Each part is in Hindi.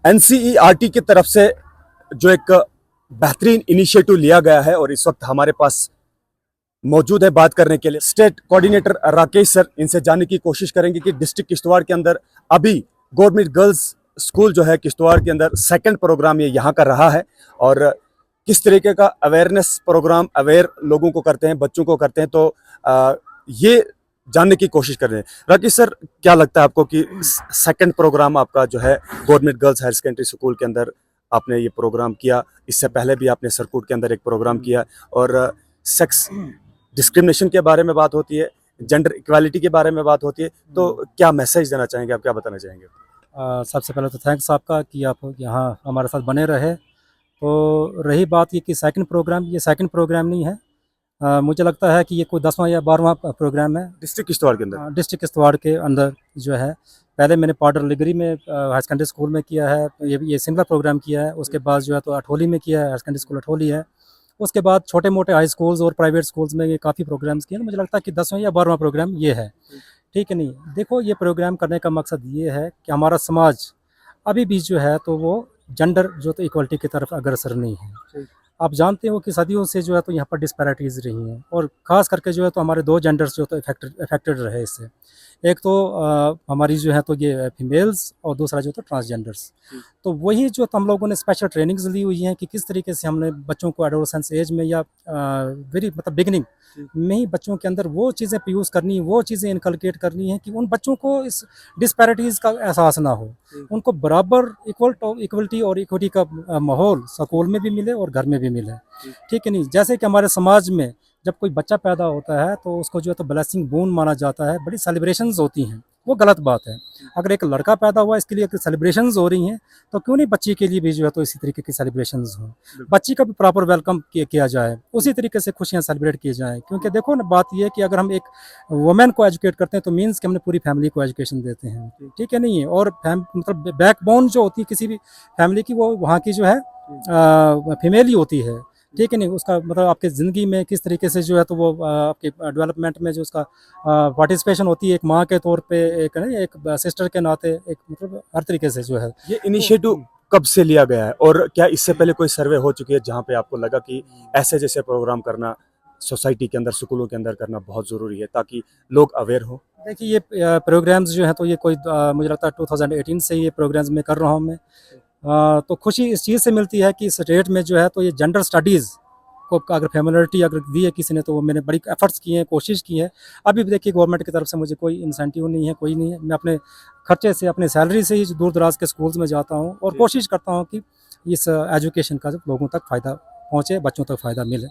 एनसीईआरटी की तरफ से जो एक बेहतरीन इनिशिएटिव लिया गया है और इस वक्त हमारे पास मौजूद है बात करने के लिए स्टेट कोऑर्डिनेटर राकेश सर। इनसे जानने की कोशिश करेंगे कि डिस्ट्रिक्ट किश्तवाड़ के अंदर अभी गवर्नमेंट गर्ल्स स्कूल जो है किश्तवाड़ के अंदर सेकंड प्रोग्राम ये यहाँ का रहा है और किस तरीके का अवेयरनेस प्रोग्राम अवेयर लोगों को करते हैं, बच्चों को करते हैं, तो ये जानने की कोशिश कर रहे हैं। राकेश सर, क्या लगता है आपको कि सेकंड प्रोग्राम आपका जो है government girls higher secondary school के अंदर आपने ये प्रोग्राम किया, इससे पहले भी आपने सरकूट के अंदर एक प्रोग्राम किया और सेक्स डिस्क्रिमिनेशन के बारे में बात होती है, जेंडर इक्वालिटी के बारे में बात होती है, तो क्या मैसेज देना चाहेंगे, आप क्या बताना चाहेंगे? सबसे पहले तो थैंक्स आपका कि आप यहाँ हमारे साथ बने रहे। तो रही बात ये कि सेकंड प्रोग्राम, ये सेकंड प्रोग्राम नहीं है। मुझे लगता है कि ये कोई 10वां या 12वां प्रोग्राम है डिस्ट्रिक्ट किश्तवाड़ के अंदर। डिस्ट्रिक्ट किश्तवाड़ के अंदर जो है। पहले मैंने पाउडर लिगरी में हायर सेकेंडरी स्कूल में किया है, ये सिमिलर प्रोग्राम किया है। उसके बाद जो है तो अठोली में किया है, हायर सेकेंडरी स्कूल अठोली है। उसके बाद छोटे मोटे हाई स्कूल्स और प्राइवेट स्कूल्स में ये काफ़ी प्रोग्राम्स किए। मुझे लगता है कि 10वां या 12वां प्रोग्राम ये है, ठीक है। नहीं, देखो, ये प्रोग्राम करने का मकसद ये है कि हमारा समाज अभी भी जो है तो वो जेंडर जो तो इक्वलिटी की तरफ अग्रसर नहीं है। आप जानते हो कि सदियों से जो है तो यहाँ पर डिस्पैरिटीज़ रही हैं और ख़ास करके जो है तो हमारे दो जेंडर्स जो तो इफेक्टेड रहे इससे। एक तो हमारी जो है तो ये फीमेल्स और दूसरा जो तो ट्रांसजेंडर्स। तो वही जो तो हम लोगों ने स्पेशल ट्रेनिंग्स ली हुई हैं कि किस तरीके से हमने बच्चों को एडोलसेंस एज में या वेरी मतलब बिगिनिंग में ही बच्चों के अंदर वो चीज़ें प्यूज़ करनी, वो चीज़ें इनकलकेट करनी है कि उन बच्चों को इस डिस्पैरिटीज़ का एहसास ना हो। उनको बराबर इक्वलिटी और इक्विटी का माहौल स्कूल में भी मिले और घर में भी मिले, ठीक है। नहीं, जैसे कि हमारे समाज में जब कोई बच्चा पैदा होता है तो उसको जो है तो ब्लेसिंग बून माना जाता है, बड़ी सेलिब्रेशंस होती हैं, वो गलत बात है। अगर एक लड़का पैदा हुआ इसके लिए सेलिब्रेशंस हो रही हैं तो क्यों नहीं बच्ची के लिए भी जो है तो इसी तरीके की सेलिब्रेशंस हों, बच्ची का भी प्रॉपर वेलकम किया जाए, उसी तरीके से खुशियाँ सेलिब्रेट की जाएँ। क्योंकि देखो ना, बात ये है कि अगर हम एक वुमेन को एजुकेट करते हैं तो मीन्स कि हमने पूरी फैमिली को एजुकेशन देते हैं, ठीक है। नहीं है, और मतलब बैकबोन जो होती है किसी भी फैमिली की, वो वहाँ की जो है फीमेल ही होती है, ठीक है। नहीं, उसका मतलब आपके ज़िंदगी में किस तरीके से जो है तो वो आपके डेवलपमेंट में जो उसका पार्टिसिपेशन होती है एक माँ के तौर पे, एक सिस्टर के नाते, एक मतलब हर तरीके से जो है। ये इनिशिएटिव कब से लिया गया है और क्या इससे पहले कोई सर्वे हो चुकी है जहाँ पे आपको लगा कि ऐसे जैसे प्रोग्राम करना सोसाइटी के अंदर, स्कूलों के अंदर करना बहुत ज़रूरी है ताकि लोग अवेयर हो? देखिए, ये प्रोग्राम्स जो हैं तो ये कोई मुझे लगता है 2018 से ये प्रोग्राम्स मैं कर रहा हूँ मैं। तो खुशी इस चीज़ से मिलती है कि स्टेट में जो है तो ये जेंडर स्टडीज़ को अगर फेमिलियरिटी अगर दी है किसी ने तो वो मैंने बड़ी एफर्ट्स किए हैं, कोशिश की है। अभी भी देखिए, गवर्नमेंट की तरफ से मुझे कोई इंसेंटिव नहीं है, कोई नहीं है। मैं अपने खर्चे से, अपने सैलरी से ही दूर दराज के स्कूल्स में जाता हूँ और कोशिश करता हूँ कि इस एजुकेशन का लोगों तक फ़ायदा पहुँचे, बच्चों तक फ़ायदा मिले।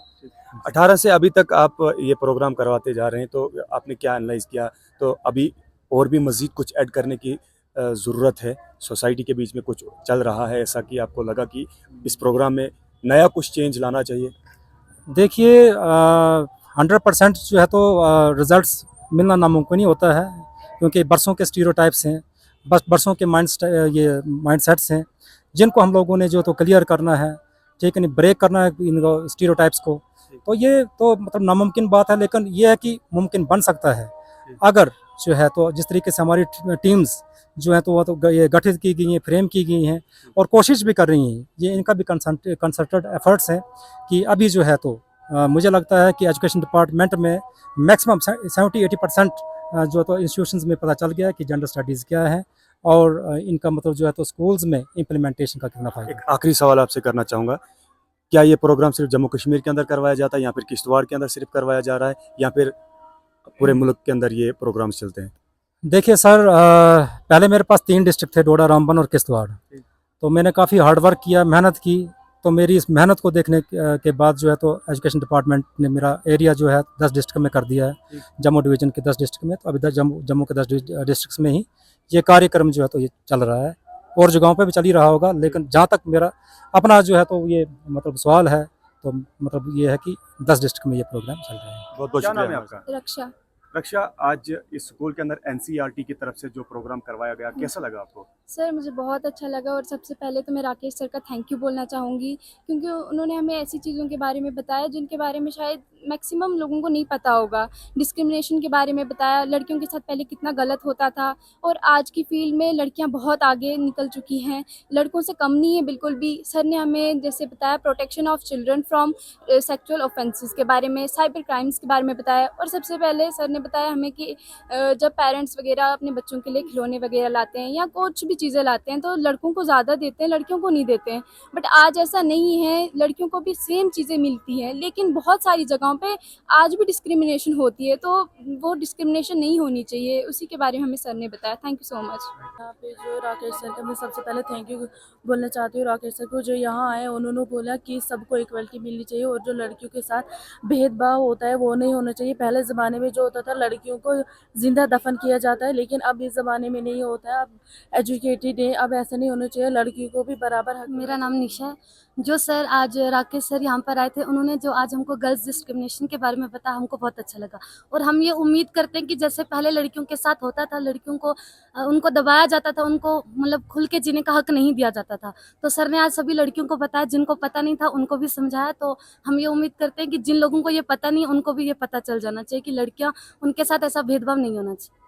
18 से अभी तक आप ये प्रोग्राम करवाते जा रहे हैं, तो आपने क्या एनालाइज किया? तो अभी और भी मज़ीद कुछ ऐड करने की ज़रूरत है? सोसाइटी के बीच में कुछ चल रहा है ऐसा कि आपको लगा कि इस प्रोग्राम में नया कुछ चेंज लाना चाहिए? देखिए, 100% जो है तो रिज़ल्ट्स मिलना नामुमकिन ही होता है, क्योंकि बरसों के स्टीरियोटाइप्स हैं, बरसों के ये माइंडसेट्स हैं, जिनको हम लोगों ने जो तो क्लियर करना है, ठीक है। नहीं, ब्रेक करना है इनको स्टीरियोटाइप्स को। तो ये तो मतलब नामुमकिन बात है, लेकिन ये है कि मुमकिन बन सकता है अगर जो है तो जिस तरीके से हमारी टीम्स जो है तो वो तो ये गठित की गई हैं, फ्रेम की गई हैं और कोशिश भी कर रही हैं। ये इनका भी कंसर्टेड एफर्ट्स हैं कि अभी जो है तो मुझे लगता है कि एजुकेशन डिपार्टमेंट में मैक्सिमम 70-80% जो तो इंस्टीट्यूशंस में पता चल गया है कि जेंडर स्टडीज़ क्या है और इनका मतलब जो है तो स्कूल्स में इम्प्लीमेंटेशन का कितना फ़ायदा। एक आखिरी सवाल आपसे करना चाहूँगा, क्या ये प्रोग्राम सिर्फ जम्मू कश्मीर के अंदर करवाया जाता है या फिर किश्तवाड़ के अंदर सिर्फ करवाया जा रहा है या फिर पूरे मुल्क के अंदर ये प्रोग्राम्स चलते हैं? देखिए सर, पहले मेरे पास 3 डिस्ट्रिक्ट थे, डोडा, रामबन और किश्तवाड़। तो मैंने काफ़ी हार्ड वर्क किया, मेहनत की। तो मेरी इस मेहनत को देखने के बाद जो है तो एजुकेशन डिपार्टमेंट ने मेरा एरिया जो है 10 डिस्ट्रिक्ट में कर दिया है, जम्मू डिवीज़न के 10 डिस्ट्रिक्ट में। तो अभी जम्मू के 10 डिस्ट्रिक्ट्स में ही ये कार्यक्रम जो है तो ये चल रहा है और जगहों पे भी चल ही रहा होगा। लेकिन जहाँ तक मेरा अपना जो है तो ये मतलब सवाल है, तो मतलब ये है कि 10 डिस्ट्रिक्ट में ये प्रोग्राम चल रहे हैं। बहुत बहुत शुक्रिया। आपका? रक्षा। रक्षा, आज इस स्कूल के अंदर एनसीईआरटी की तरफ से जो प्रोग्राम करवाया गया, कैसा लगा आपको? सर मुझे बहुत अच्छा लगा और सबसे पहले तो मैं राकेश सर का थैंक यू बोलना चाहूँगी, क्योंकि उन्होंने हमें ऐसी चीज़ों के बारे में बताया जिनके बारे में शायद मैक्सिमम लोगों को नहीं पता होगा। डिस्क्रिमिनेशन के बारे में बताया, लड़कियों के साथ पहले कितना गलत होता था और आज की फ़ील्ड में लड़कियाँ बहुत आगे निकल चुकी हैं, लड़कों से कम नहीं है बिल्कुल भी। सर ने हमें जैसे बताया protection of children from sexual offences के बारे में, साइबर क्राइम्स के बारे में बताया और सबसे पहले सर ने बताया हमें कि जब पेरेंट्स वगैरह अपने बच्चों के लिए खिलौने वगैरह लाते हैं या कुछ भी चीज़ें लाते हैं तो लड़कों को ज़्यादा देते हैं, लड़कियों को नहीं देते हैं। बट आज ऐसा नहीं है, लड़कियों को भी सेम चीज़ें मिलती हैं, लेकिन बहुत सारी जगहों पे आज भी डिस्क्रिमिनेशन होती है, तो वो डिस्क्रिमिनेशन नहीं होनी चाहिए। उसी के बारे में हमें सर ने बताया। Thank you so much. यहाँ पे जो राकेश सर का मैं सबसे पहले थैंक यू बोलना चाहती हूँ राकेश सर को, जो यहाँ आए उन्होंने बोला कि सबको इक्वलिटी मिलनी चाहिए और जो लड़कियों के साथ भेदभाव होता है वो नहीं होना चाहिए। पहले ज़माने में जो होता था लड़कियों को जिंदा दफन किया जाता है, लेकिन अब इस ज़माने में नहीं होता है। अब एजुकेटेड है, अब ऐसा नहीं होना चाहिए, लड़कियों को भी बराबर हक मेरा नाम निशा है। जो सर आज राकेश सर यहाँ पर आए थे, उन्होंने जो आज हमको गर्ल्स डिस्क्रिमिनेशन के बारे में बताया, हमको बहुत अच्छा लगा और हम ये उम्मीद करते हैं कि जैसे पहले लड़कियों के साथ होता था, लड़कियों को उनको दबाया जाता था, उनको मतलब खुल के जीने का हक नहीं दिया जाता था, तो सर ने आज सभी लड़कियों को बताया, जिनको पता नहीं था उनको भी समझाया। तो हम ये उम्मीद करते हैं कि जिन लोगों को ये पता नहीं उनको भी ये पता चल जाना चाहिए कि लड़कियाँ, उनके साथ ऐसा भेदभाव नहीं होना चाहिए।